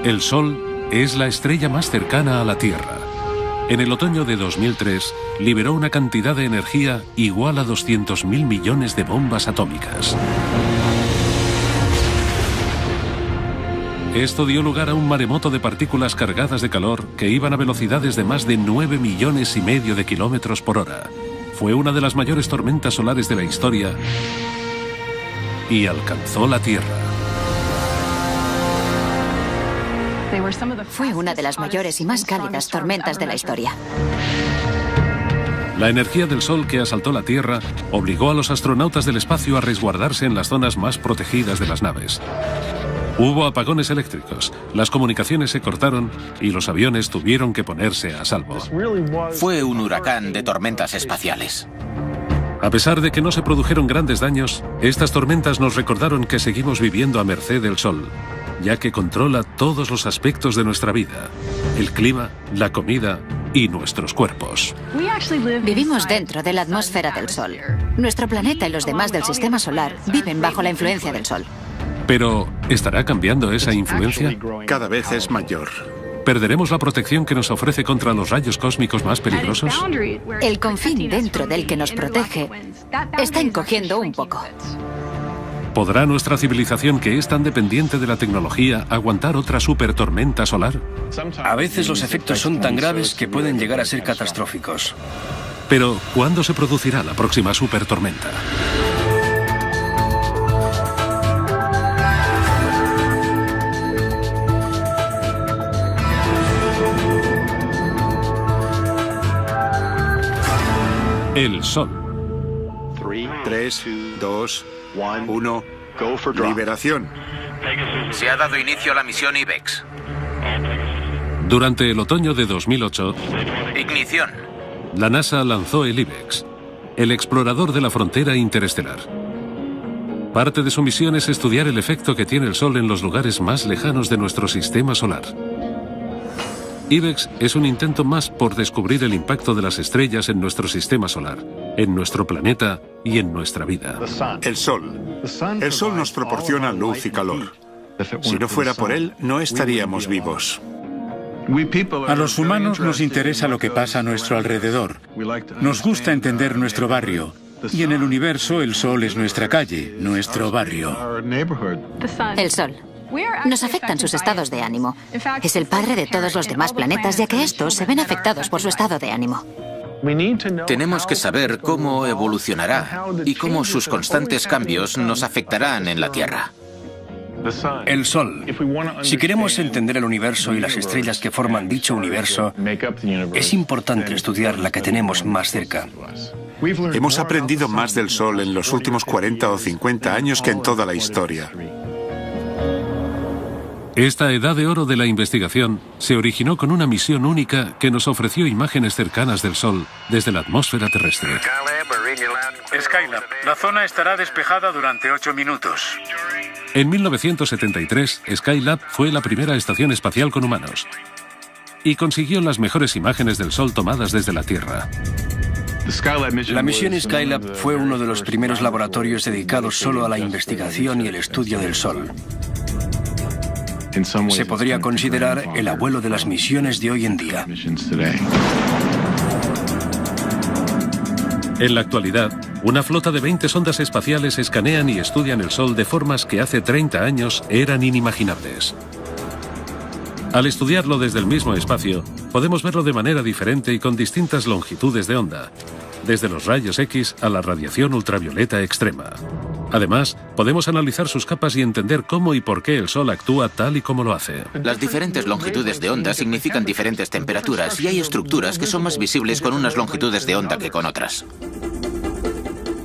El Sol es la estrella más cercana a la Tierra. En el otoño de 2003, liberó una cantidad de energía igual a 200.000 millones de bombas atómicas. Esto dio lugar a un maremoto de partículas cargadas de calor que iban a velocidades de más de 9,5 millones de kilómetros por hora. Fue una de las mayores tormentas solares de la historia y alcanzó la Tierra. Fue una de las mayores y más cálidas tormentas de la historia. La energía del Sol que asaltó la Tierra obligó a los astronautas del espacio a resguardarse en las zonas más protegidas de las naves. Hubo apagones eléctricos, las comunicaciones se cortaron y los aviones tuvieron que ponerse a salvo. Fue un huracán de tormentas espaciales. A pesar de que no se produjeron grandes daños, estas tormentas nos recordaron que seguimos viviendo a merced del Sol, ya que controla todos los aspectos de nuestra vida: el clima, la comida y nuestros cuerpos. Vivimos dentro de la atmósfera del Sol. Nuestro planeta y los demás del sistema solar viven bajo la influencia del Sol. Pero, ¿estará cambiando esa influencia? Cada vez es mayor. ¿Perderemos la protección que nos ofrece contra los rayos cósmicos más peligrosos? El confín dentro del que nos protege está encogiendo un poco. ¿Podrá nuestra civilización, que es tan dependiente de la tecnología, aguantar otra supertormenta solar? A veces los efectos son tan graves que pueden llegar a ser catastróficos. Pero, ¿cuándo se producirá la próxima supertormenta? El Sol. 3, 2, 1. Liberación. Se ha dado inicio a la misión IBEX. Durante el otoño de 2008, Ignición. la NASA lanzó el IBEX, el explorador de la frontera interestelar. Parte de su misión es estudiar el efecto que tiene el Sol en los lugares más lejanos de nuestro sistema solar. IBEX es un intento más por descubrir el impacto de las estrellas en nuestro sistema solar, en nuestro planeta y en nuestra vida. El Sol. El Sol nos proporciona luz y calor. Si no fuera por él, no estaríamos vivos. A los humanos nos interesa lo que pasa a nuestro alrededor. Nos gusta entender nuestro barrio. Y en el universo, el Sol es nuestra calle, nuestro barrio. El Sol. Nos afectan sus estados de ánimo. Es el padre de todos los demás planetas, ya que estos se ven afectados por su estado de ánimo. Tenemos que saber cómo evolucionará y cómo sus constantes cambios nos afectarán en la Tierra. El Sol. Si queremos entender el universo y las estrellas que forman dicho universo, es importante estudiar la que tenemos más cerca. Hemos aprendido más del Sol en los últimos 40 o 50 años que en toda la historia. Esta edad de oro de la investigación se originó con una misión única que nos ofreció imágenes cercanas del Sol desde la atmósfera terrestre. Skylab, la zona estará despejada durante 8 minutos. En 1973, Skylab fue la primera estación espacial con humanos y consiguió las mejores imágenes del Sol tomadas desde la Tierra. La misión Skylab fue uno de los primeros laboratorios dedicados solo a la investigación y el estudio del Sol. Se podría considerar el abuelo de las misiones de hoy en día. En la actualidad, una flota de 20 sondas espaciales escanean y estudian el Sol de formas que hace 30 años eran inimaginables. Al estudiarlo desde el mismo espacio, podemos verlo de manera diferente y con distintas longitudes de onda, desde los rayos X a la radiación ultravioleta extrema. Además, podemos analizar sus capas y entender cómo y por qué el Sol actúa tal y como lo hace. Las diferentes longitudes de onda significan diferentes temperaturas y hay estructuras que son más visibles con unas longitudes de onda que con otras.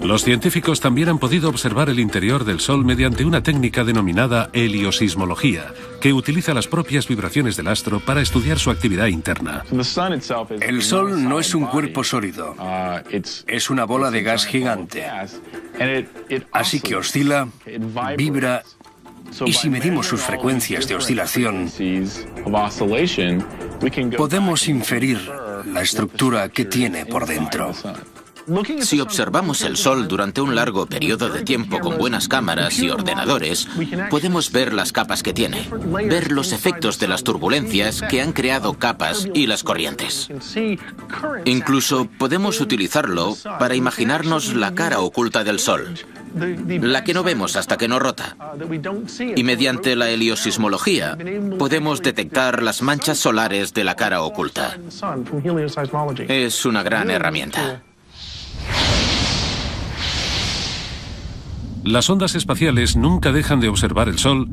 Los científicos también han podido observar el interior del Sol mediante una técnica denominada heliosismología, que utiliza las propias vibraciones del astro para estudiar su actividad interna. El Sol no es un cuerpo sólido, es una bola de gas gigante. Así que oscila, vibra, y si medimos sus frecuencias de oscilación, podemos inferir la estructura que tiene por dentro. Si observamos el Sol durante un largo periodo de tiempo con buenas cámaras y ordenadores, podemos ver las capas que tiene, ver los efectos de las turbulencias que han creado capas y las corrientes. Incluso podemos utilizarlo para imaginarnos la cara oculta del Sol, la que no vemos hasta que no rota. Y mediante la heliosismología podemos detectar las manchas solares de la cara oculta. Es una gran herramienta. Las ondas espaciales nunca dejan de observar el Sol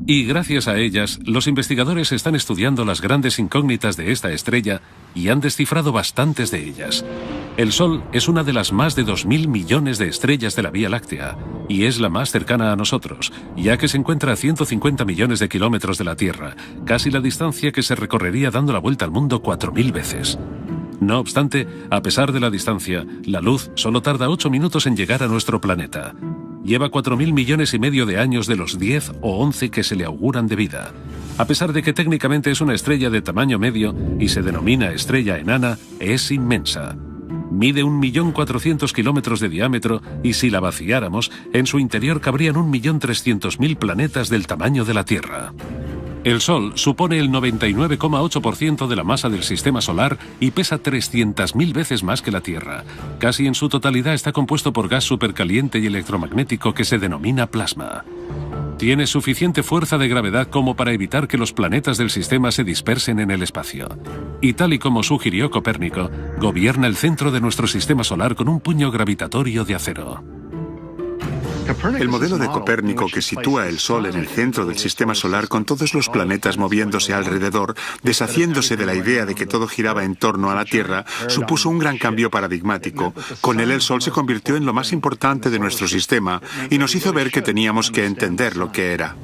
y gracias a ellas los investigadores están estudiando las grandes incógnitas de esta estrella y han descifrado bastantes de ellas. El Sol es una de las más de 2.000 millones de estrellas de la Vía Láctea y es la más cercana a nosotros, ya que se encuentra a 150 millones de kilómetros de la Tierra, casi la distancia que se recorrería dando la vuelta al mundo 4.000 veces. No obstante, a pesar de la distancia, la luz solo tarda 8 minutos en llegar a nuestro planeta. Lleva 4.000 millones y medio de años de los 10 o 11 que se le auguran de vida. A pesar de que técnicamente es una estrella de tamaño medio y se denomina estrella enana, es inmensa. Mide 1.400.000 kilómetros de diámetro y si la vaciáramos, en su interior cabrían 1.300.000 planetas del tamaño de la Tierra. El Sol supone el 99,8% de la masa del Sistema Solar y pesa 300.000 veces más que la Tierra. Casi en su totalidad está compuesto por gas supercaliente y electromagnético que se denomina plasma. Tiene suficiente fuerza de gravedad como para evitar que los planetas del sistema se dispersen en el espacio. Y tal y como sugirió Copérnico, gobierna el centro de nuestro Sistema Solar con un puño gravitatorio de acero. El modelo de Copérnico que sitúa el Sol en el centro del Sistema Solar con todos los planetas moviéndose alrededor, deshaciéndose de la idea de que todo giraba en torno a la Tierra, supuso un gran cambio paradigmático. Con él el Sol se convirtió en lo más importante de nuestro sistema y nos hizo ver que teníamos que entender lo que era.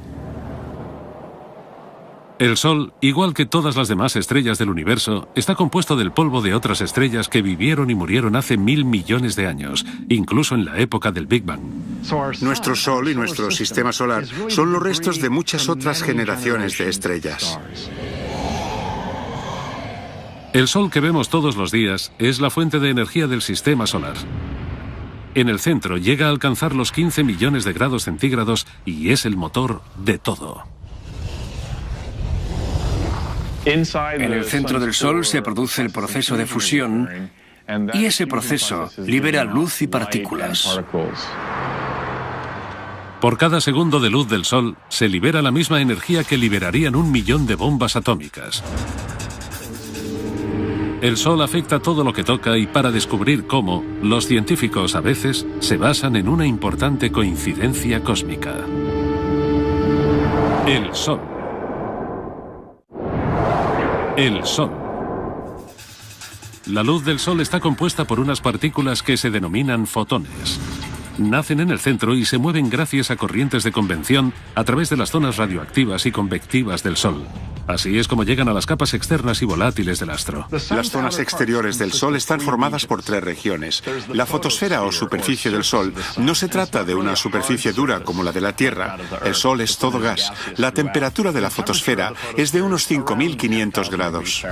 El Sol, igual que todas las demás estrellas del universo, está compuesto del polvo de otras estrellas que vivieron y murieron hace 1.000 millones de años, incluso en la época del Big Bang. Nuestro Sol y nuestro Sistema Solar son los restos de muchas otras generaciones de estrellas. El Sol que vemos todos los días es la fuente de energía del Sistema Solar. En el centro llega a alcanzar los 15 millones de grados centígrados y es el motor de todo. En el centro del Sol se produce el proceso de fusión y ese proceso libera luz y partículas. Por cada segundo de luz del Sol se libera la misma energía que liberarían 1 millón de bombas atómicas. El Sol afecta todo lo que toca y para descubrir cómo, los científicos a veces se basan en una importante coincidencia cósmica. El Sol. El Sol. La luz del Sol está compuesta por unas partículas que se denominan fotones. Nacen en el centro y se mueven gracias a corrientes de convección a través de las zonas radioactivas y convectivas del Sol. Así es como llegan a las capas externas y volátiles del astro. Las zonas exteriores del Sol están formadas por 3 regiones. La fotosfera o superficie del Sol no se trata de una superficie dura como la de la Tierra. El Sol es todo gas. La temperatura de la fotosfera es de unos 5.500 grados.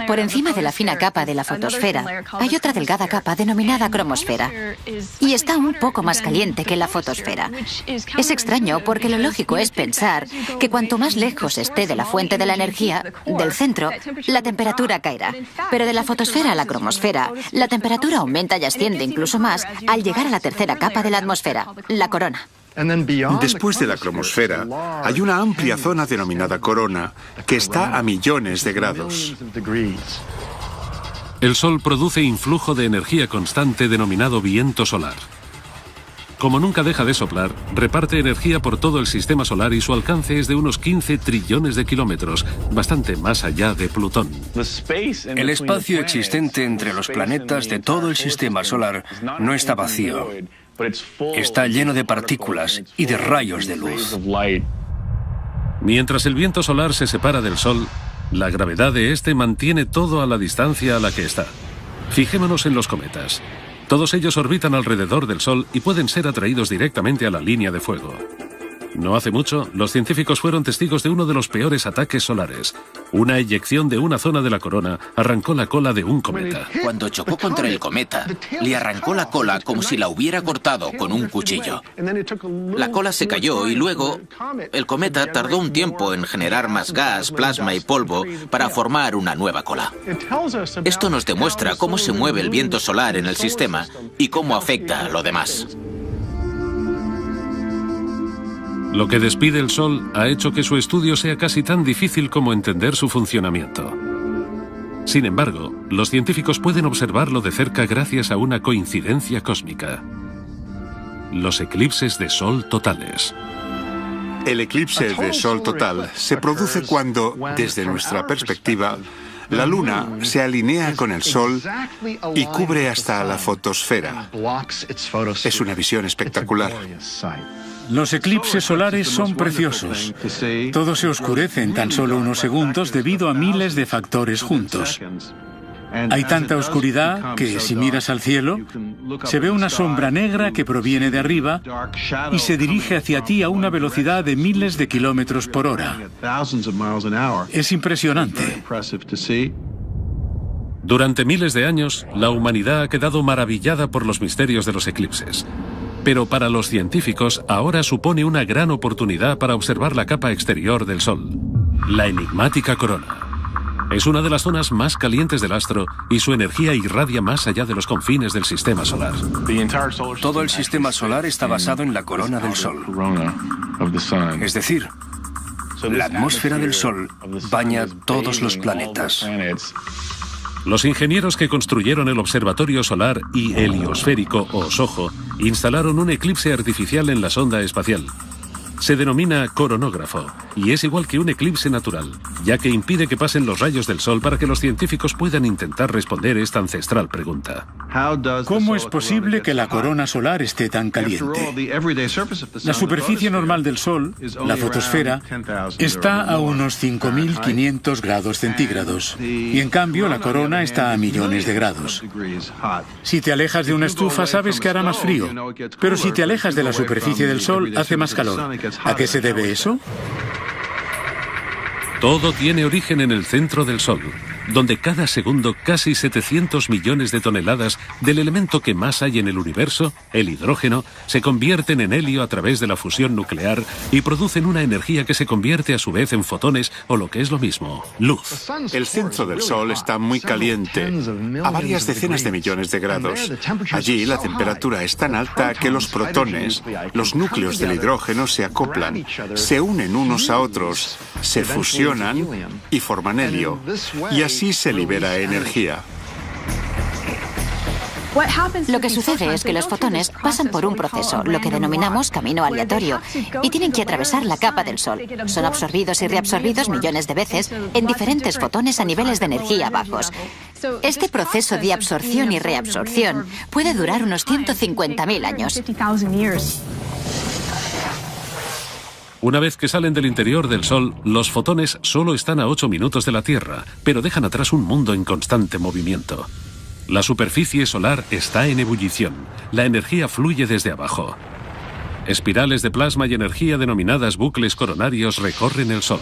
Por encima de la fina capa de la fotosfera hay otra delgada capa denominada cromosfera. Y está un poco más caliente que la fotosfera. Es extraño porque lo lógico es pensar que cuanto más lejos esté de la fuente de la energía, del centro, la temperatura caerá. Pero de la fotosfera a la cromosfera, la temperatura aumenta y asciende incluso más al llegar a la tercera capa de la atmósfera, la corona. Después de la cromosfera, hay una amplia zona denominada corona, que está a millones de grados. El Sol produce influjo de energía constante denominado viento solar. Como nunca deja de soplar, reparte energía por todo el Sistema Solar y su alcance es de unos 15 trillones de kilómetros, bastante más allá de Plutón. El espacio existente entre los planetas de todo el Sistema Solar no está vacío. Está lleno de partículas y de rayos de luz. Mientras el viento solar se separa del Sol, la gravedad de este mantiene todo a la distancia a la que está. Fijémonos en los cometas. Todos ellos orbitan alrededor del Sol y pueden ser atraídos directamente a la línea de fuego. No hace mucho, los científicos fueron testigos de uno de los peores ataques solares. Una eyección de una zona de la corona arrancó la cola de un cometa. Cuando chocó contra el cometa, le arrancó la cola como si la hubiera cortado con un cuchillo. La cola se cayó y luego el cometa tardó un tiempo en generar más gas, plasma y polvo para formar una nueva cola. Esto nos demuestra cómo se mueve el viento solar en el sistema y cómo afecta a lo demás. Lo que despide el Sol ha hecho que su estudio sea casi tan difícil como entender su funcionamiento. Sin embargo, los científicos pueden observarlo de cerca gracias a una coincidencia cósmica: los eclipses de Sol totales. El eclipse de Sol total se produce cuando, desde nuestra perspectiva, la Luna se alinea con el Sol y cubre hasta la fotosfera. Es una visión espectacular. Los eclipses solares son preciosos. Todo se oscurece en tan solo unos segundos debido a miles de factores juntos. Hay tanta oscuridad que, si miras al cielo, se ve una sombra negra que proviene de arriba y se dirige hacia ti a una velocidad de miles de kilómetros por hora. Es impresionante. Durante miles de años, la humanidad ha quedado maravillada por los misterios de los eclipses. Pero para los científicos ahora supone una gran oportunidad para observar la capa exterior del Sol, la enigmática corona. Es una de las zonas más calientes del astro y su energía irradia más allá de los confines del sistema solar. Todo el sistema solar está basado en la corona del Sol. Es decir, la atmósfera del Sol baña todos los planetas. Los ingenieros que construyeron el observatorio solar y heliosférico o SOHO instalaron un eclipse artificial en la sonda espacial. Se denomina coronógrafo y es igual que un eclipse natural, ya que impide que pasen los rayos del Sol para que los científicos puedan intentar responder esta ancestral pregunta. ¿Cómo es posible que la corona solar esté tan caliente? La superficie normal del Sol, la fotosfera, está a unos 5.500 grados centígrados y en cambio la corona está a millones de grados. Si te alejas de una estufa sabes que hará más frío, pero si te alejas de la superficie del Sol hace más calor. ¿A qué se debe eso? Todo tiene origen en el centro del Sol, donde cada segundo casi 700 millones de toneladas del elemento que más hay en el universo, el hidrógeno, se convierten en helio a través de la fusión nuclear y producen una energía que se convierte a su vez en fotones o, lo que es lo mismo, luz. El centro del Sol está muy caliente, a varias decenas de millones de grados. Allí la temperatura es tan alta que los protones, los núcleos del hidrógeno, se acoplan, se unen unos a otros, se fusionan y forman helio. Y así se libera energía. Lo que sucede es que los fotones pasan por un proceso, lo que denominamos camino aleatorio, y tienen que atravesar la capa del Sol. Son absorbidos y reabsorbidos millones de veces en diferentes fotones a niveles de energía bajos. Este proceso de absorción y reabsorción puede durar unos 150.000 años. Una vez que salen del interior del Sol, los fotones solo están a 8 minutos de la Tierra, pero dejan atrás un mundo en constante movimiento. La superficie solar está en ebullición. La energía fluye desde abajo. Espirales de plasma y energía denominadas bucles coronarios recorren el Sol.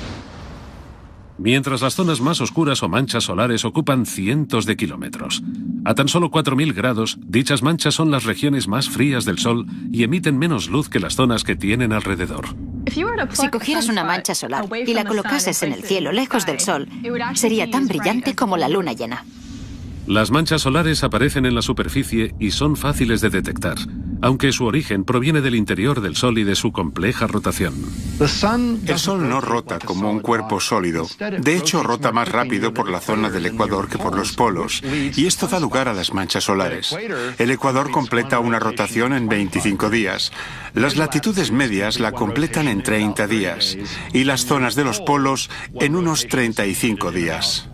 Mientras las zonas más oscuras o manchas solares ocupan cientos de kilómetros. A tan solo 4.000 grados, dichas manchas son las regiones más frías del Sol y emiten menos luz que las zonas que tienen alrededor. Si cogieras una mancha solar y la colocases en el cielo lejos del Sol, sería tan brillante como la luna llena. Las manchas solares aparecen en la superficie y son fáciles de detectar, aunque su origen proviene del interior del Sol y de su compleja rotación. El Sol no rota como un cuerpo sólido. De hecho, rota más rápido por la zona del ecuador que por los polos, y esto da lugar a las manchas solares. El ecuador completa una rotación en 25 días. Las latitudes medias la completan en 30 días, y las zonas de los polos en unos 35 días.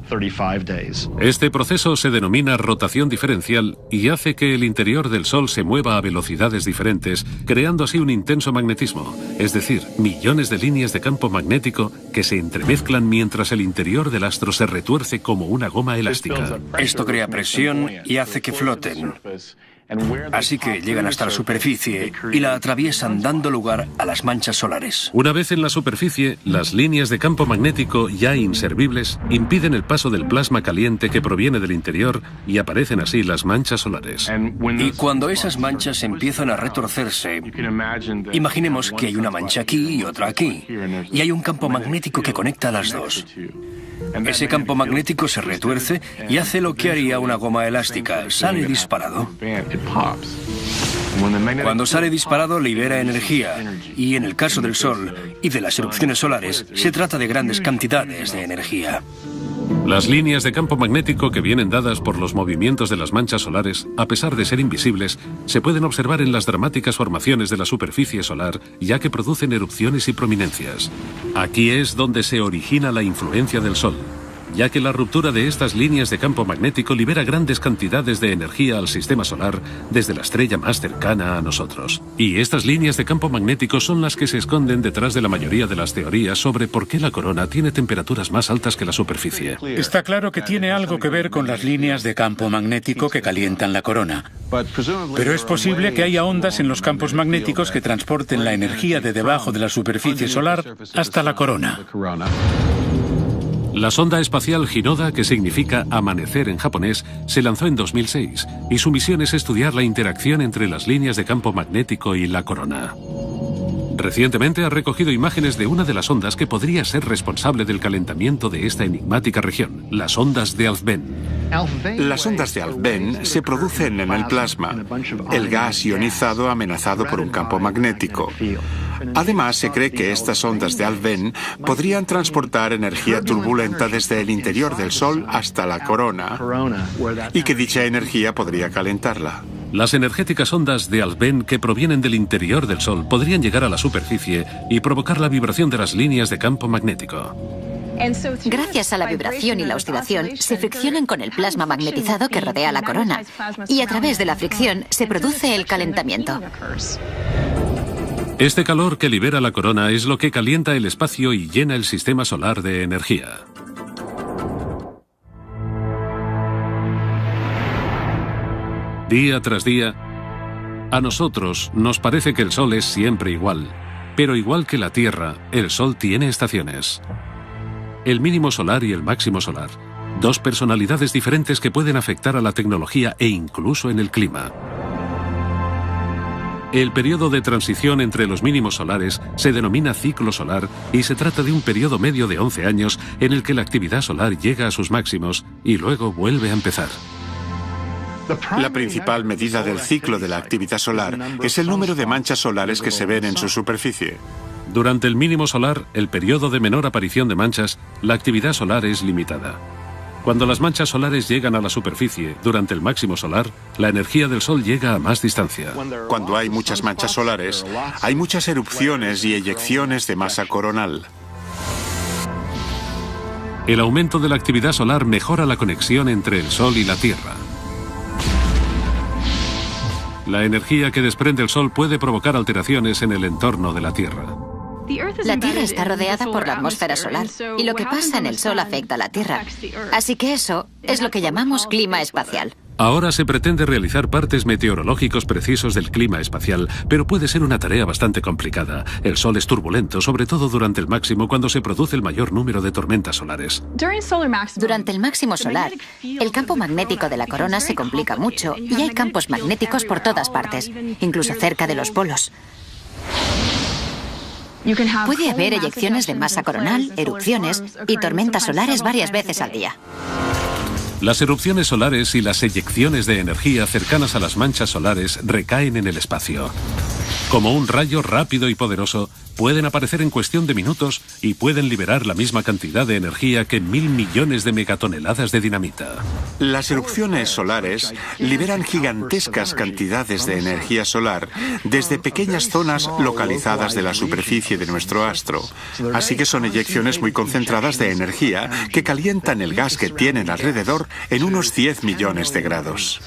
Este proceso se denomina rotación diferencial y hace que el interior del Sol se mueva a velocidades diferentes, creando así un intenso magnetismo, es decir, millones de líneas de campo magnético que se entremezclan mientras el interior del astro se retuerce como una goma elástica. Esto crea presión y hace que floten. Así que llegan hasta la superficie y la atraviesan, dando lugar a las manchas solares. Una vez en la superficie, las líneas de campo magnético ya inservibles impiden el paso del plasma caliente que proviene del interior y aparecen así las manchas solares. Y cuando esas manchas empiezan a retorcerse, imaginemos que hay una mancha aquí y otra aquí, y hay un campo magnético que conecta a las dos. Ese campo magnético se retuerce y hace lo que haría una goma elástica, sale disparado. Cuando sale disparado libera energía, y en el caso del Sol y de las erupciones solares, se trata de grandes cantidades de energía. Las líneas de campo magnético que vienen dadas por los movimientos de las manchas solares, a pesar de ser invisibles, se pueden observar en las dramáticas formaciones de la superficie solar, ya que producen erupciones y prominencias. Aquí es donde se origina la influencia del Sol, ya que la ruptura de estas líneas de campo magnético libera grandes cantidades de energía al sistema solar desde la estrella más cercana a nosotros. Y estas líneas de campo magnético son las que se esconden detrás de la mayoría de las teorías sobre por qué la corona tiene temperaturas más altas que la superficie. Está claro que tiene algo que ver con las líneas de campo magnético que calientan la corona. Pero es posible que haya ondas en los campos magnéticos que transporten la energía de debajo de la superficie solar hasta la corona. La sonda espacial Hinoda, que significa amanecer en japonés, se lanzó en 2006 y su misión es estudiar la interacción entre las líneas de campo magnético y la corona. Recientemente ha recogido imágenes de una de las ondas que podría ser responsable del calentamiento de esta enigmática región, las ondas de Alfvén. Las ondas de Alfvén se producen en el plasma, el gas ionizado amenazado por un campo magnético. Además, se cree que estas ondas de Alfvén podrían transportar energía turbulenta desde el interior del Sol hasta la corona, y que dicha energía podría calentarla. Las energéticas ondas de Alfvén que provienen del interior del Sol podrían llegar a la superficie y provocar la vibración de las líneas de campo magnético. Gracias a la vibración y la oscilación, se friccionan con el plasma magnetizado que rodea la corona, y a través de la fricción se produce el calentamiento. Este calor que libera la corona es lo que calienta el espacio y llena el sistema solar de energía. Día tras día, a nosotros nos parece que el Sol es siempre igual, pero igual que la Tierra, el Sol tiene estaciones. El mínimo solar y el máximo solar, dos personalidades diferentes que pueden afectar a la tecnología e incluso en el clima. El periodo de transición entre los mínimos solares se denomina ciclo solar y se trata de un periodo medio de 11 años en el que la actividad solar llega a sus máximos y luego vuelve a empezar. La principal medida del ciclo de la actividad solar es el número de manchas solares que se ven en su superficie. Durante el mínimo solar, el periodo de menor aparición de manchas, la actividad solar es limitada. Cuando las manchas solares llegan a la superficie, durante el máximo solar, la energía del Sol llega a más distancia. Cuando hay muchas manchas solares, hay muchas erupciones y eyecciones de masa coronal. El aumento de la actividad solar mejora la conexión entre el Sol y la Tierra. La energía que desprende el Sol puede provocar alteraciones en el entorno de la Tierra. La Tierra está rodeada por la atmósfera solar y lo que pasa en el Sol afecta a la Tierra. Así que eso es lo que llamamos clima espacial. Ahora se pretende realizar partes meteorológicos precisos del clima espacial, pero puede ser una tarea bastante complicada. El Sol es turbulento, sobre todo durante el máximo, cuando se produce el mayor número de tormentas solares. Durante el máximo solar, el campo magnético de la corona se complica mucho y hay campos magnéticos por todas partes, incluso cerca de los polos. Puede haber eyecciones de masa coronal, erupciones y tormentas solares varias veces al día. Las erupciones solares y las eyecciones de energía cercanas a las manchas solares recaen en el espacio. Como un rayo rápido y poderoso, pueden aparecer en cuestión de minutos y pueden liberar la misma cantidad de energía que 1.000 millones de megatoneladas de dinamita. Las erupciones solares liberan gigantescas cantidades de energía solar desde pequeñas zonas localizadas de la superficie de nuestro astro. Así que son eyecciones muy concentradas de energía que calientan el gas que tienen alrededor en unos 10 millones de grados.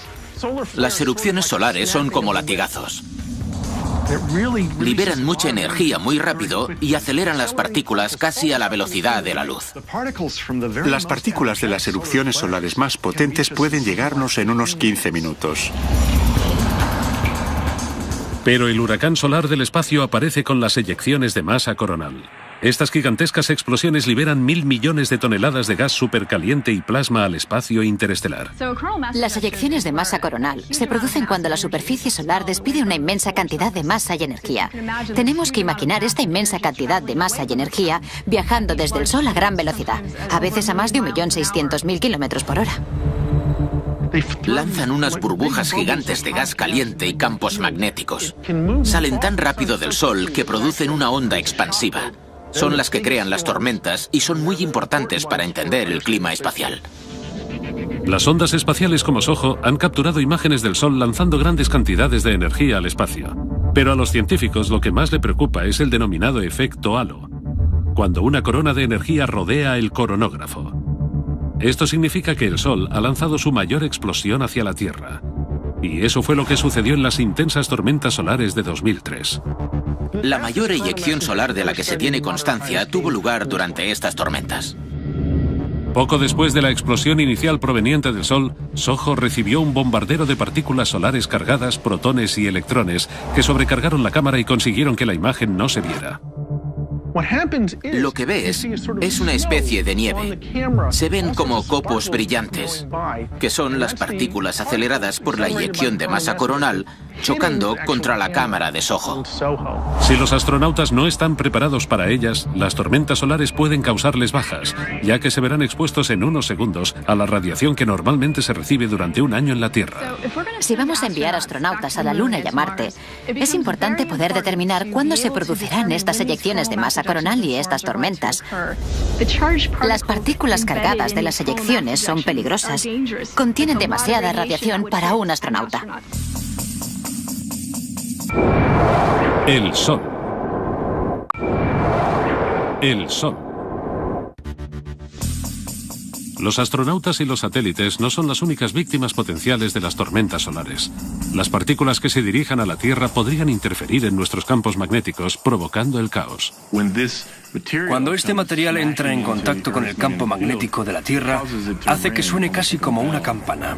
Las erupciones solares son como latigazos. Liberan mucha energía muy rápido y aceleran las partículas casi a la velocidad de la luz. Las partículas de las erupciones solares más potentes pueden llegarnos en unos 15 minutos. Pero el huracán solar del espacio aparece con las eyecciones de masa coronal. Estas gigantescas explosiones liberan 1.000 millones de toneladas de gas supercaliente y plasma al espacio interestelar. Las eyecciones de masa coronal se producen cuando la superficie solar despide una inmensa cantidad de masa y energía. Tenemos que imaginar esta inmensa cantidad de masa y energía viajando desde el Sol a gran velocidad, a veces a más de 1.600.000 kilómetros por hora. Lanzan unas burbujas gigantes de gas caliente y campos magnéticos. Salen tan rápido del Sol que producen una onda expansiva. Son las que crean las tormentas y son muy importantes para entender el clima espacial. Las ondas espaciales como SOHO han capturado imágenes del Sol lanzando grandes cantidades de energía al espacio. Pero a los científicos lo que más le preocupa es el denominado efecto halo, cuando una corona de energía rodea el coronógrafo. Esto significa que el Sol ha lanzado su mayor explosión hacia la Tierra. Y eso fue lo que sucedió en las intensas tormentas solares de 2003. La mayor eyección solar de la que se tiene constancia tuvo lugar durante estas tormentas. Poco después de la explosión inicial proveniente del Sol, SOHO recibió un bombardero de partículas solares cargadas, protones y electrones, que sobrecargaron la cámara y consiguieron que la imagen no se viera. Lo que ves es una especie de nieve. Se ven como copos brillantes, que son las partículas aceleradas por la eyección de masa coronal chocando contra la cámara de SOHO. Si los astronautas no están preparados para ellas, las tormentas solares pueden causarles bajas, ya que se verán expuestos en unos segundos a la radiación que normalmente se recibe durante un año en la Tierra. Si vamos a enviar astronautas a la Luna y a Marte, es importante poder determinar cuándo se producirán estas eyecciones de masa coronal y estas tormentas. Las partículas cargadas de las eyecciones son peligrosas. Contienen demasiada radiación para un astronauta. El Sol. El Sol. Los astronautas y los satélites no son las únicas víctimas potenciales de las tormentas solares. Las partículas que se dirijan a la Tierra podrían interferir en nuestros campos magnéticos, provocando el caos. Cuando este material entra en contacto con el campo magnético de la Tierra, hace que suene casi como una campana.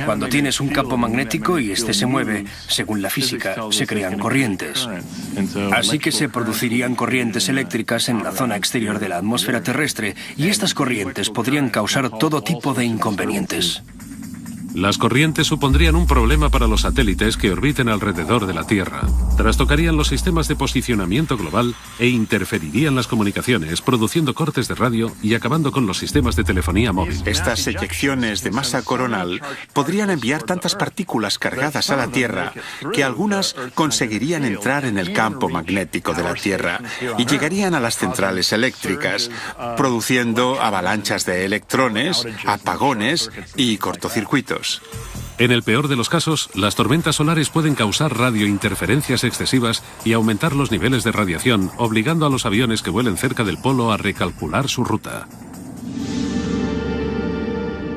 Cuando tienes un campo magnético y este se mueve, según la física, se crean corrientes. Así que se producirían corrientes eléctricas en la zona exterior de la atmósfera terrestre y estas corrientes podrían causar todo tipo de inconvenientes. Las corrientes supondrían un problema para los satélites que orbiten alrededor de la Tierra. Trastocarían los sistemas de posicionamiento global e interferirían las comunicaciones, produciendo cortes de radio y acabando con los sistemas de telefonía móvil. Estas eyecciones de masa coronal podrían enviar tantas partículas cargadas a la Tierra que algunas conseguirían entrar en el campo magnético de la Tierra y llegarían a las centrales eléctricas, produciendo avalanchas de electrones, apagones y cortocircuitos. En el peor de los casos, las tormentas solares pueden causar radiointerferencias excesivas y aumentar los niveles de radiación, obligando a los aviones que vuelen cerca del polo a recalcular su ruta.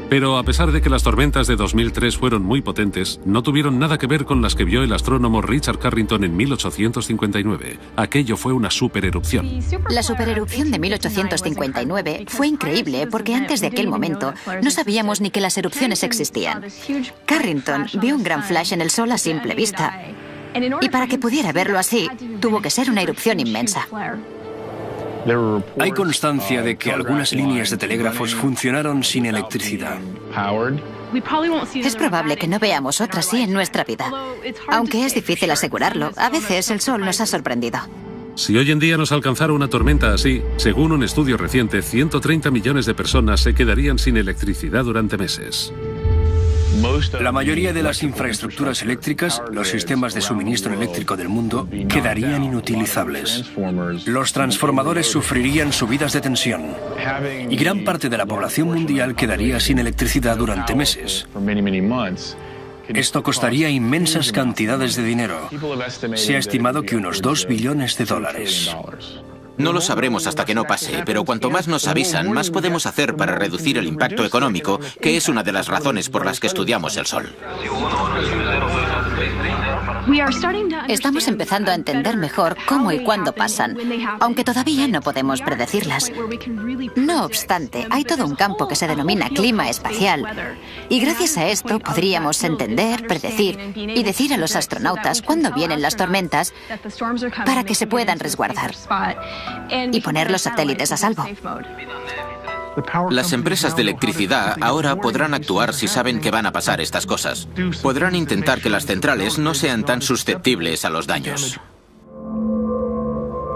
Pero a pesar de que las tormentas de 2003 fueron muy potentes, no tuvieron nada que ver con las que vio el astrónomo Richard Carrington en 1859. Aquello fue una supererupción. La supererupción de 1859 fue increíble porque antes de aquel momento no sabíamos ni que las erupciones existían. Carrington vio un gran flash en el Sol a simple vista. Y para que pudiera verlo así, tuvo que ser una erupción inmensa. Hay constancia de que algunas líneas de telégrafos funcionaron sin electricidad. Es probable que no veamos otra así en nuestra vida. Aunque es difícil asegurarlo, a veces el Sol nos ha sorprendido. Si hoy en día nos alcanzara una tormenta así, según un estudio reciente, 130 millones de personas se quedarían sin electricidad durante meses. La mayoría de las infraestructuras eléctricas, los sistemas de suministro eléctrico del mundo, quedarían inutilizables. Los transformadores sufrirían subidas de tensión. Y gran parte de la población mundial quedaría sin electricidad durante meses. Esto costaría inmensas cantidades de dinero. Se ha estimado que unos $2 billones. No lo sabremos hasta que no pase, pero cuanto más nos avisan, más podemos hacer para reducir el impacto económico, que es una de las razones por las que estudiamos el Sol. Estamos empezando a entender mejor cómo y cuándo pasan, aunque todavía no podemos predecirlas. No obstante, hay todo un campo que se denomina clima espacial, y gracias a esto podríamos entender, predecir y decir a los astronautas cuándo vienen las tormentas para que se puedan resguardar y poner los satélites a salvo. Las empresas de electricidad ahora podrán actuar si saben que van a pasar estas cosas. Podrán intentar que las centrales no sean tan susceptibles a los daños.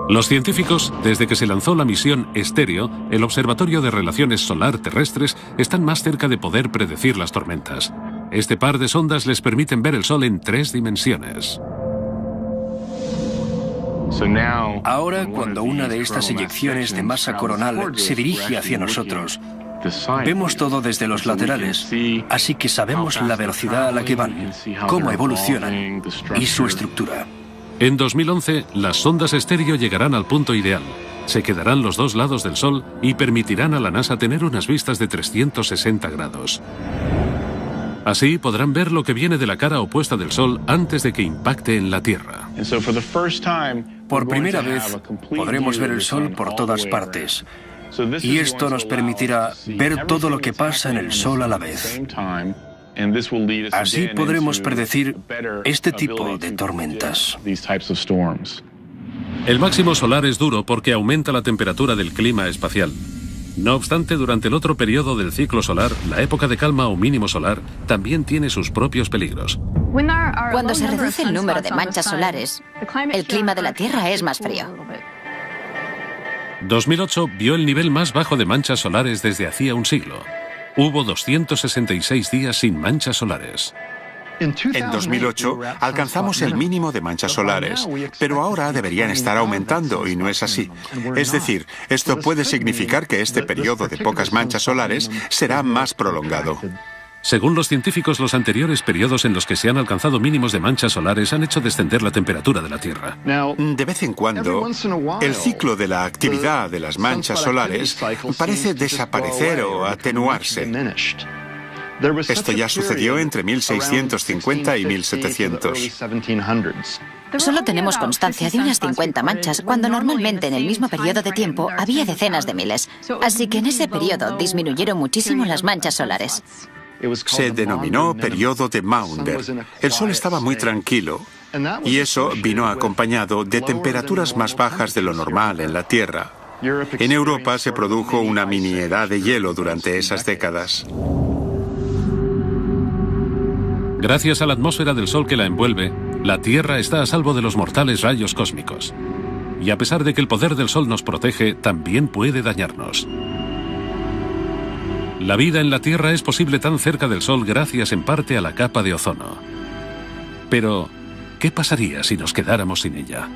Los científicos, desde que se lanzó la misión Estéreo, el Observatorio de Relaciones Solar Terrestres, están más cerca de poder predecir las tormentas. Este par de sondas les permiten ver el Sol en 3 dimensiones. Ahora, cuando una de estas eyecciones de masa coronal se dirige hacia nosotros, vemos todo desde los laterales, así que sabemos la velocidad a la que van, cómo evolucionan y su estructura. En 2011, las sondas Estéreo llegarán al punto ideal. Se quedarán los 2 lados del Sol y permitirán a la NASA tener unas vistas de 360 grados. Así podrán ver lo que viene de la cara opuesta del Sol antes de que impacte en la Tierra. Por primera vez podremos ver el Sol por todas partes, y esto nos permitirá ver todo lo que pasa en el Sol a la vez. Así podremos predecir este tipo de tormentas. El máximo solar es duro porque aumenta la temperatura del clima espacial. No obstante, durante el otro periodo del ciclo solar, la época de calma o mínimo solar también tiene sus propios peligros. Cuando se reduce el número de manchas solares, el clima de la Tierra es más frío. 2008 vio el nivel más bajo de manchas solares desde hacía un siglo. Hubo 266 días sin manchas solares. En 2008 alcanzamos el mínimo de manchas solares, pero ahora deberían estar aumentando y no es así. Es decir, esto puede significar que este periodo de pocas manchas solares será más prolongado. Según los científicos, los anteriores periodos en los que se han alcanzado mínimos de manchas solares han hecho descender la temperatura de la Tierra. De vez en cuando, el ciclo de la actividad de las manchas solares parece desaparecer o atenuarse. Esto ya sucedió entre 1650 y 1700. Solo tenemos constancia de unas 50 manchas, cuando normalmente en el mismo periodo de tiempo había decenas de miles. Así que en ese periodo disminuyeron muchísimo las manchas solares. Se denominó periodo de Maunder. El Sol estaba muy tranquilo y eso vino acompañado de temperaturas más bajas de lo normal en la Tierra. En Europa se produjo una mini edad de hielo durante esas décadas. Gracias a la atmósfera del Sol que la envuelve, la Tierra está a salvo de los mortales rayos cósmicos. Y a pesar de que el poder del Sol nos protege, también puede dañarnos. La vida en la Tierra es posible tan cerca del Sol gracias en parte a la capa de ozono. Pero, ¿qué pasaría si nos quedáramos sin ella?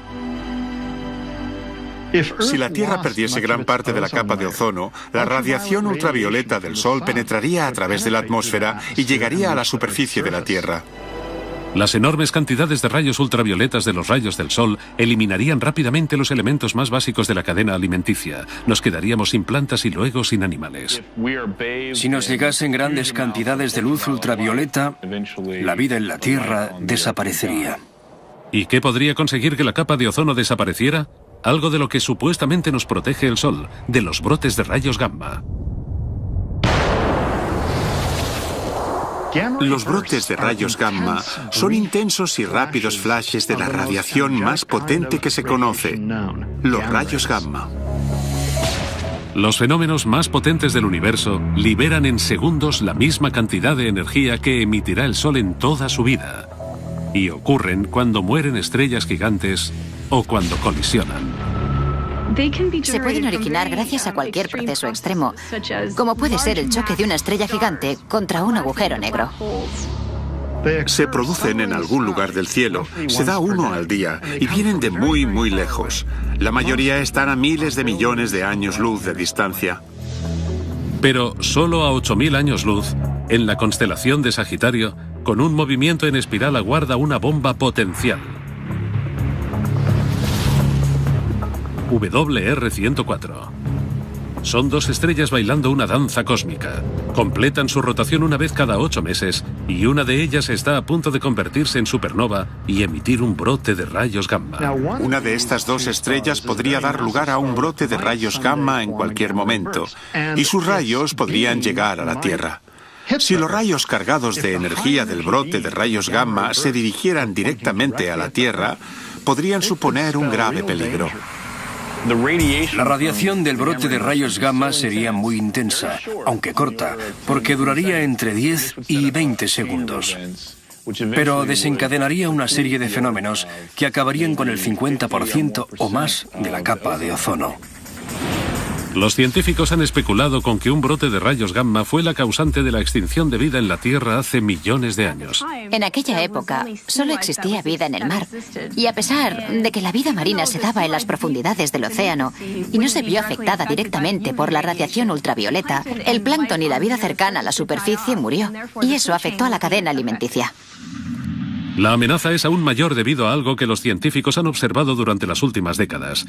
Si la Tierra perdiese gran parte de la capa de ozono, la radiación ultravioleta del Sol penetraría a través de la atmósfera y llegaría a la superficie de la Tierra. Las enormes cantidades de rayos ultravioletas de los rayos del Sol eliminarían rápidamente los elementos más básicos de la cadena alimenticia. Nos quedaríamos sin plantas y luego sin animales. Si nos llegasen grandes cantidades de luz ultravioleta, la vida en la Tierra desaparecería. ¿Y qué podría conseguir que la capa de ozono desapareciera? Algo de lo que supuestamente nos protege el Sol, de los brotes de rayos gamma. Los brotes de rayos gamma son intensos y rápidos flashes de la radiación más potente que se conoce, los rayos gamma. Los fenómenos más potentes del universo liberan en segundos la misma cantidad de energía que emitirá el Sol en toda su vida. Y ocurren cuando mueren estrellas gigantes o cuando colisionan. Se pueden originar gracias a cualquier proceso extremo, como puede ser el choque de una estrella gigante contra un agujero negro. Se producen en algún lugar del cielo, se da uno al día y vienen de muy, muy lejos. La mayoría están a miles de millones de años luz de distancia. Pero solo a 8.000 años luz, en la constelación de Sagitario, con un movimiento en espiral aguarda una bomba potencial. WR-104. Son dos estrellas bailando una danza cósmica. Completan su rotación una vez cada 8 meses y una de ellas está a punto de convertirse en supernova y emitir un brote de rayos gamma. Una de estas dos estrellas podría dar lugar a un brote de rayos gamma en cualquier momento, y sus rayos podrían llegar a la Tierra. Si los rayos cargados de energía del brote de rayos gamma se dirigieran directamente a la Tierra, podrían suponer un grave peligro. La radiación del brote de rayos gamma sería muy intensa, aunque corta, porque duraría entre 10 y 20 segundos. Pero desencadenaría una serie de fenómenos que acabarían con el 50% o más de la capa de ozono. Los científicos han especulado con que un brote de rayos gamma fue la causante de la extinción de vida en la Tierra hace millones de años. En aquella época solo existía vida en el mar, y a pesar de que la vida marina se daba en las profundidades del océano y no se vio afectada directamente por la radiación ultravioleta, el plancton y la vida cercana a la superficie murió, y eso afectó a la cadena alimenticia. La amenaza es aún mayor debido a algo que los científicos han observado durante las últimas décadas: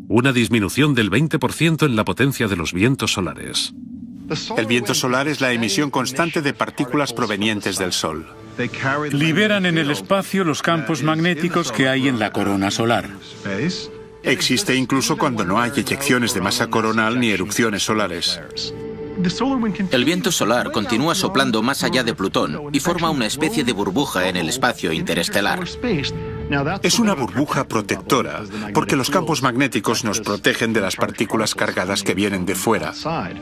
una disminución del 20% en la potencia de los vientos solares. El viento solar es la emisión constante de partículas provenientes del Sol. Liberan en el espacio los campos magnéticos que hay en la corona solar. Existe incluso cuando no hay eyecciones de masa coronal ni erupciones solares. El viento solar continúa soplando más allá de Plutón y forma una especie de burbuja en el espacio interestelar. Es una burbuja protectora, porque los campos magnéticos nos protegen de las partículas cargadas que vienen de fuera.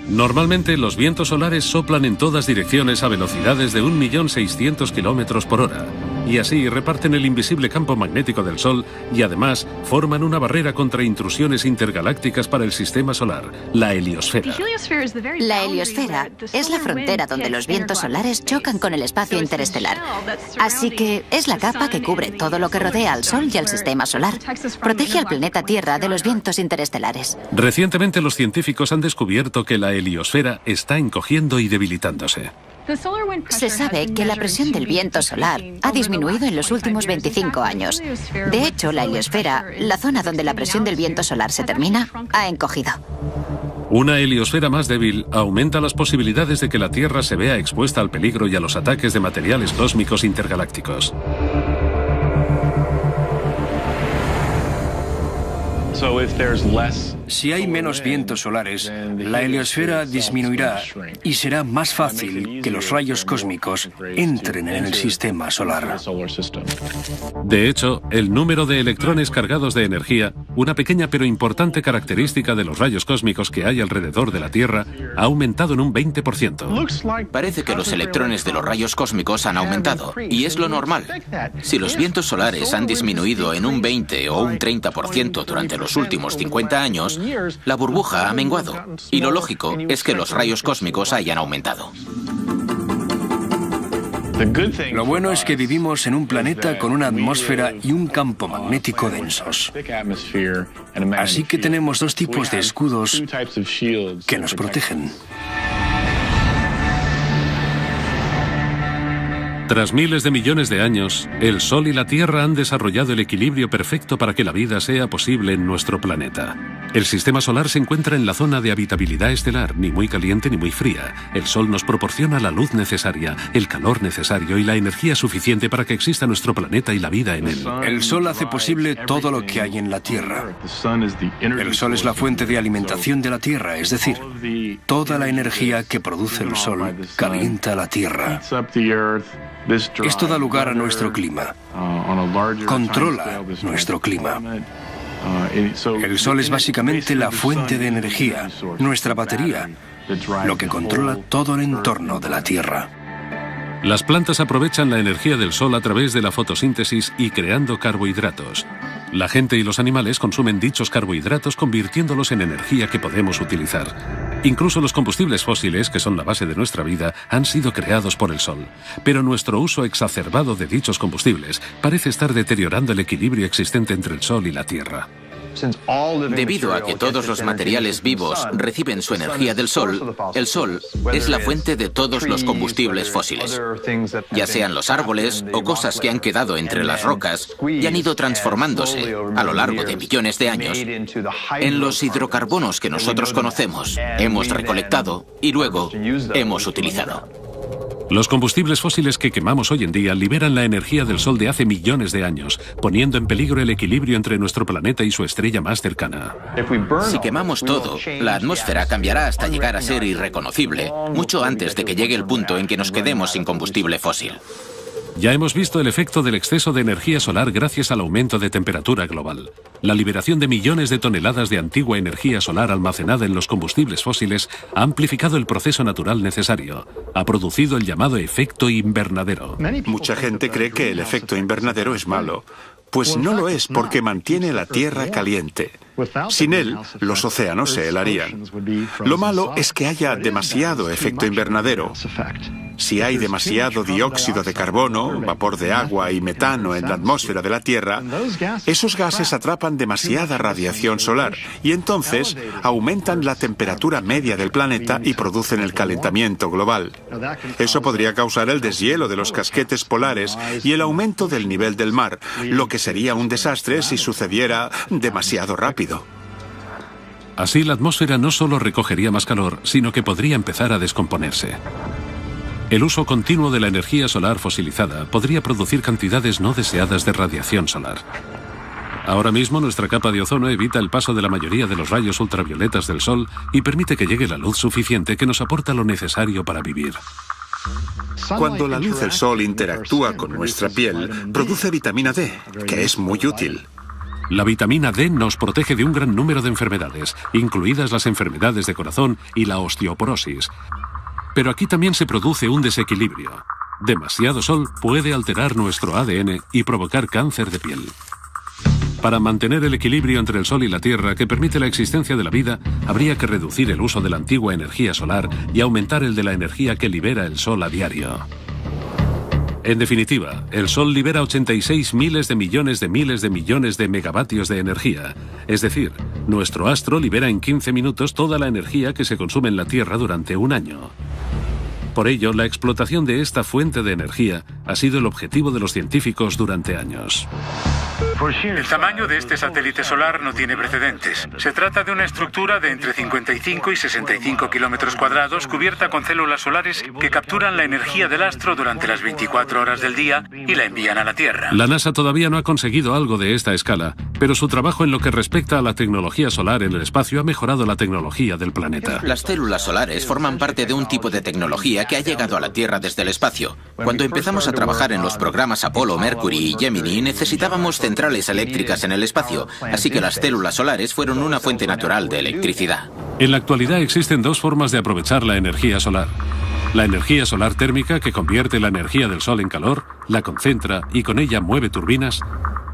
Normalmente los vientos solares soplan en todas direcciones a velocidades de 1.600.000 kilómetros por hora. Y así reparten el invisible campo magnético del Sol y además forman una barrera contra intrusiones intergalácticas para el sistema solar, la heliosfera. La heliosfera es la frontera donde los vientos solares chocan con el espacio interestelar. Así que es la capa que cubre todo lo que rodea al Sol y al sistema solar. Protege al planeta Tierra de los vientos interestelares. Recientemente los científicos han descubierto que la heliosfera está encogiendo y debilitándose. Se sabe que la presión del viento solar ha disminuido en los últimos 25 años. De hecho, la heliosfera, la zona donde la presión del viento solar se termina, ha encogido. Una heliosfera más débil aumenta las posibilidades de que la Tierra se vea expuesta al peligro y a los ataques de materiales cósmicos intergalácticos. Si hay menos vientos solares, la heliosfera disminuirá y será más fácil que los rayos cósmicos entren en el sistema solar. De hecho, el número de electrones cargados de energía, una pequeña pero importante característica de los rayos cósmicos que hay alrededor de la Tierra, ha aumentado en un 20%. Parece que los electrones de los rayos cósmicos han aumentado, y es lo normal. Si los vientos solares han disminuido en un 20 o un 30% durante los últimos 50 años, la burbuja ha menguado, y lo lógico es que los rayos cósmicos hayan aumentado. Lo bueno es que vivimos en un planeta con una atmósfera y un campo magnético densos. Así que tenemos dos tipos de escudos que nos protegen. Tras miles de millones de años, el Sol y la Tierra han desarrollado el equilibrio perfecto para que la vida sea posible en nuestro planeta. El sistema solar se encuentra en la zona de habitabilidad estelar, ni muy caliente ni muy fría. El Sol nos proporciona la luz necesaria, el calor necesario y la energía suficiente para que exista nuestro planeta y la vida en él. El Sol hace posible todo lo que hay en la Tierra. El Sol es la fuente de alimentación de la Tierra, es decir, toda la energía que produce el Sol calienta la Tierra. Esto da lugar a nuestro clima. Controla nuestro clima. El Sol es básicamente la fuente de energía, nuestra batería, lo que controla todo el entorno de la Tierra. Las plantas aprovechan la energía del Sol a través de la fotosíntesis y creando carbohidratos. La gente y los animales consumen dichos carbohidratos convirtiéndolos en energía que podemos utilizar. Incluso los combustibles fósiles, que son la base de nuestra vida, han sido creados por el Sol. Pero nuestro uso exacerbado de dichos combustibles parece estar deteriorando el equilibrio existente entre el Sol y la Tierra. Debido a que todos los materiales vivos reciben su energía del Sol, el Sol es la fuente de todos los combustibles fósiles. Ya sean los árboles o cosas que han quedado entre las rocas y han ido transformándose a lo largo de millones de años en los hidrocarbonos que nosotros conocemos, hemos recolectado y luego hemos utilizado. Los combustibles fósiles que quemamos hoy en día liberan la energía del Sol de hace millones de años, poniendo en peligro el equilibrio entre nuestro planeta y su estrella más cercana. Si quemamos todo, la atmósfera cambiará hasta llegar a ser irreconocible, mucho antes de que llegue el punto en que nos quedemos sin combustible fósil. Ya hemos visto el efecto del exceso de energía solar gracias al aumento de temperatura global. La liberación de millones de toneladas de antigua energía solar almacenada en los combustibles fósiles ha amplificado el proceso natural necesario. Ha producido el llamado efecto invernadero. Mucha gente cree que el efecto invernadero es malo. Pues no lo es, porque mantiene la Tierra caliente. Sin él, los océanos se helarían. Lo malo es que haya demasiado efecto invernadero. Si hay demasiado dióxido de carbono, vapor de agua y metano en la atmósfera de la Tierra, esos gases atrapan demasiada radiación solar y entonces aumentan la temperatura media del planeta y producen el calentamiento global. Eso podría causar el deshielo de los casquetes polares y el aumento del nivel del mar, lo que sería un desastre si sucediera demasiado rápido. Así, la atmósfera no solo recogería más calor, sino que podría empezar a descomponerse. El uso continuo de la energía solar fosilizada podría producir cantidades no deseadas de radiación solar. Ahora mismo nuestra capa de ozono evita el paso de la mayoría de los rayos ultravioletas del Sol y permite que llegue la luz suficiente que nos aporta lo necesario para vivir. Cuando la luz del Sol interactúa con nuestra piel, produce vitamina D, que es muy útil. La vitamina D nos protege de un gran número de enfermedades, incluidas las enfermedades de corazón y la osteoporosis. Pero aquí también se produce un desequilibrio. Demasiado sol puede alterar nuestro ADN y provocar cáncer de piel. Para mantener el equilibrio entre el Sol y la Tierra que permite la existencia de la vida, habría que reducir el uso de la antigua energía solar y aumentar el de la energía que libera el Sol a diario. En definitiva, el Sol libera 86 miles de millones de megavatios de energía. Es decir, nuestro astro libera en 15 minutos toda la energía que se consume en la Tierra durante un año. Por ello, la explotación de esta fuente de energía ha sido el objetivo de los científicos durante años. El tamaño de este satélite solar no tiene precedentes. Se trata de una estructura de entre 55 y 65 kilómetros cuadrados cubierta con células solares que capturan la energía del astro durante las 24 horas del día y la envían a la Tierra. La NASA todavía no ha conseguido algo de esta escala, pero su trabajo en lo que respecta a la tecnología solar en el espacio ha mejorado la tecnología del planeta. Las células solares forman parte de un tipo de tecnología que ha llegado a la Tierra desde el espacio. Cuando empezamos a trabajar en los programas Apolo, Mercury y Gemini, necesitábamos centrales eléctricas en el espacio, así que las células solares fueron una fuente natural de electricidad. En la actualidad existen dos formas de aprovechar la energía solar. La energía solar térmica, que convierte la energía del Sol en calor, la concentra y con ella mueve turbinas,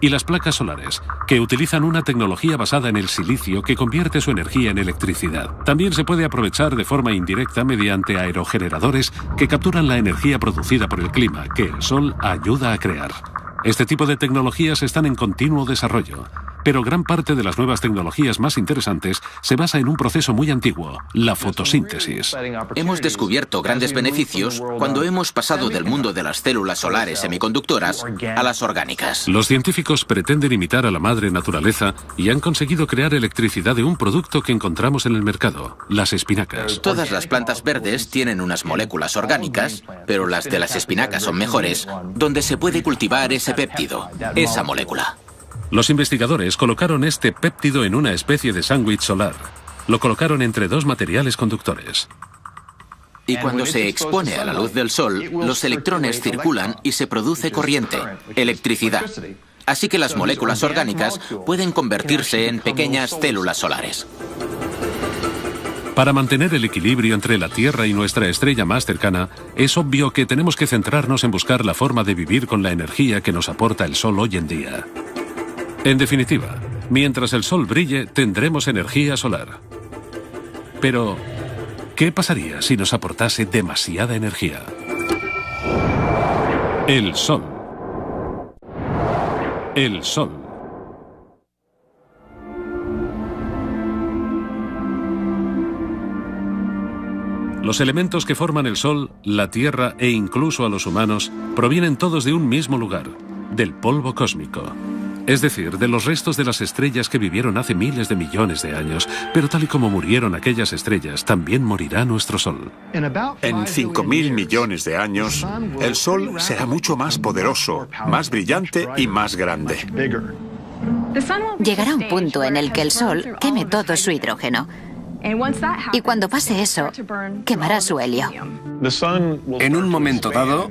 y las placas solares, que utilizan una tecnología basada en el silicio que convierte su energía en electricidad. También se puede aprovechar de forma indirecta mediante aerogeneradores que capturan la energía producida por el clima que el Sol ayuda a crear. Este tipo de tecnologías están en continuo desarrollo, pero gran parte de las nuevas tecnologías más interesantes se basa en un proceso muy antiguo, la fotosíntesis. Hemos descubierto grandes beneficios cuando hemos pasado del mundo de las células solares semiconductoras a las orgánicas. Los científicos pretenden imitar a la madre naturaleza y han conseguido crear electricidad de un producto que encontramos en el mercado, las espinacas. Todas las plantas verdes tienen unas moléculas orgánicas, pero las de las espinacas son mejores, donde se puede cultivar ese péptido, esa molécula. Los investigadores colocaron este péptido en una especie de sándwich solar. Lo colocaron entre dos materiales conductores. Y cuando se expone a la luz del Sol, los electrones circulan y se produce corriente, electricidad. Así que las moléculas orgánicas pueden convertirse en pequeñas células solares. Para mantener el equilibrio entre la Tierra y nuestra estrella más cercana, es obvio que tenemos que centrarnos en buscar la forma de vivir con la energía que nos aporta el Sol hoy en día. En definitiva, mientras el Sol brille, tendremos energía solar. Pero, ¿qué pasaría si nos aportase demasiada energía? El Sol. El Sol. Los elementos que forman el Sol, la Tierra e incluso a los humanos provienen todos de un mismo lugar, del polvo cósmico. Es decir, de los restos de las estrellas que vivieron hace miles de millones de años, pero tal y como murieron aquellas estrellas, también morirá nuestro Sol. En 5.000 millones de años, el Sol será mucho más poderoso, más brillante y más grande. Llegará un punto en el que el Sol queme todo su hidrógeno. Y cuando pase eso, quemará su helio. En un momento dado,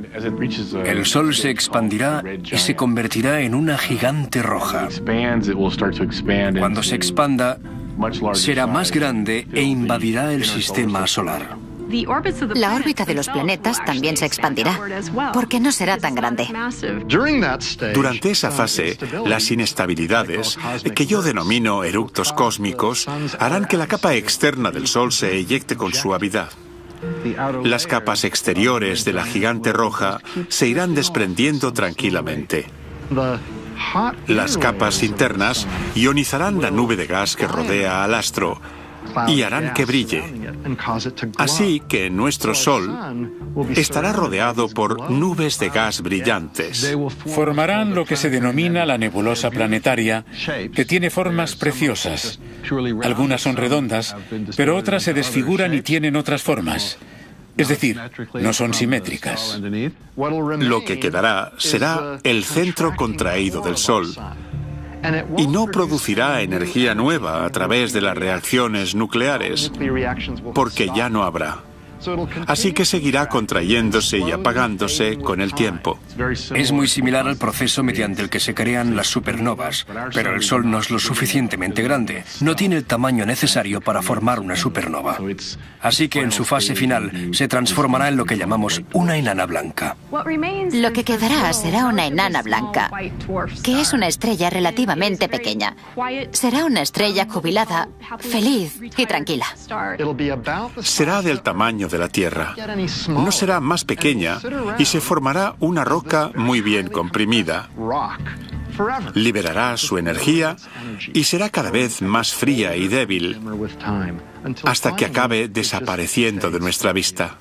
el Sol se expandirá y se convertirá en una gigante roja. Cuando se expanda, será más grande e invadirá el sistema solar. La órbita de los planetas también se expandirá, porque no será tan grande. Durante esa fase, las inestabilidades, que yo denomino eructos cósmicos, harán que la capa externa del Sol se eyecte con suavidad. Las capas exteriores de la gigante roja se irán desprendiendo tranquilamente. Las capas internas ionizarán la nube de gas que rodea al astro y harán que brille. Así que nuestro Sol estará rodeado por nubes de gas brillantes. Formarán lo que se denomina la nebulosa planetaria, que tiene formas preciosas. Algunas son redondas, pero otras se desfiguran y tienen otras formas. Es decir, no son simétricas. Lo que quedará será el centro contraído del Sol, y no producirá energía nueva a través de las reacciones nucleares, porque ya no habrá. Así que seguirá contrayéndose y apagándose con el tiempo. Es muy similar al proceso mediante el que se crean las supernovas, pero el Sol no es lo suficientemente grande, no tiene el tamaño necesario para formar una supernova. Así que en su fase final se transformará en lo que llamamos una enana blanca. Lo que quedará será una enana blanca, que es una estrella relativamente pequeña. Será una estrella jubilada, feliz y tranquila. Será del tamaño de la Tierra. No será más pequeña y se formará una roca muy bien comprimida. Liberará su energía y será cada vez más fría y débil hasta que acabe desapareciendo de nuestra vista.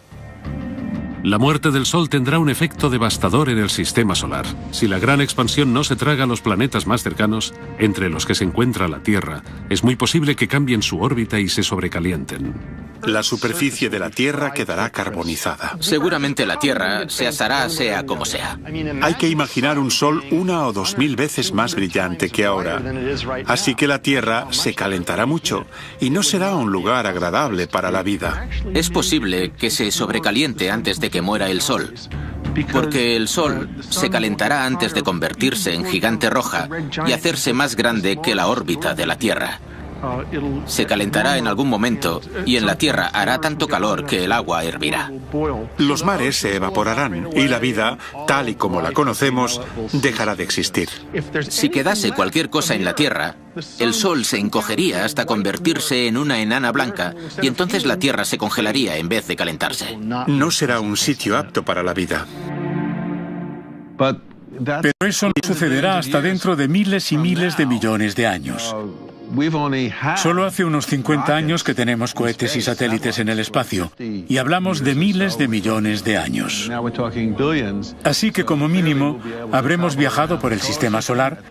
La muerte del Sol tendrá un efecto devastador en el sistema solar. Si la gran expansión no se traga a los planetas más cercanos, entre los que se encuentra la Tierra, es muy posible que cambien su órbita y se sobrecalienten. La superficie de la Tierra quedará carbonizada. Seguramente la Tierra se asará sea como sea. Hay que imaginar un Sol 1.000 o 2.000 veces más brillante que ahora. Así que la Tierra se calentará mucho y no será un lugar agradable para la vida. Es posible que se sobrecaliente antes de que muera el Sol, porque el Sol se calentará antes de convertirse en gigante roja y hacerse más grande que la órbita de la Tierra. Se calentará en algún momento y en la Tierra hará tanto calor que el agua hervirá. Los mares se evaporarán y la vida, tal y como la conocemos, dejará de existir. Si quedase cualquier cosa en la Tierra, el Sol se encogería hasta convertirse en una enana blanca y entonces la Tierra se congelaría en vez de calentarse. No será un sitio apto para la vida. Pero eso no sucederá hasta dentro de miles y miles de millones de años. Solo hace unos 50 años que tenemos cohetes y satélites en el espacio, y hablamos de miles de millones de años. Así que como mínimo, habremos viajado por el sistema solar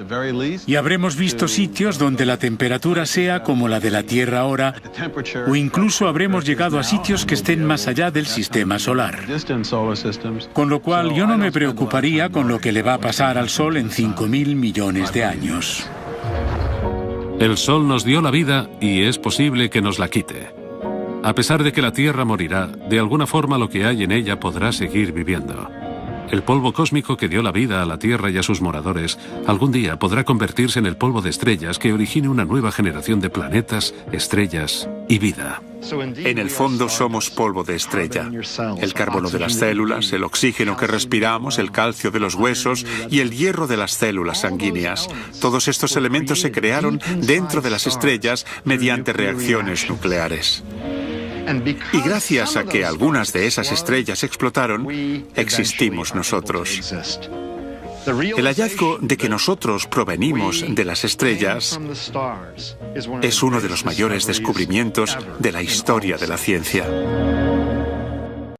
y habremos visto sitios donde la temperatura sea como la de la Tierra ahora, o incluso habremos llegado a sitios que estén más allá del sistema solar. Con lo cual yo no me preocuparía con lo que le va a pasar al Sol en 5.000 millones de años. El Sol nos dio la vida y es posible que nos la quite. A pesar de que la Tierra morirá, de alguna forma lo que hay en ella podrá seguir viviendo. El polvo cósmico que dio la vida a la Tierra y a sus moradores, algún día podrá convertirse en el polvo de estrellas que origine una nueva generación de planetas, estrellas y vida. En el fondo somos polvo de estrella. El carbono de las células, el oxígeno que respiramos, el calcio de los huesos y el hierro de las células sanguíneas. Todos estos elementos se crearon dentro de las estrellas mediante reacciones nucleares. Y gracias a que algunas de esas estrellas explotaron, existimos nosotros. El hallazgo de que nosotros provenimos de las estrellas es uno de los mayores descubrimientos de la historia de la ciencia.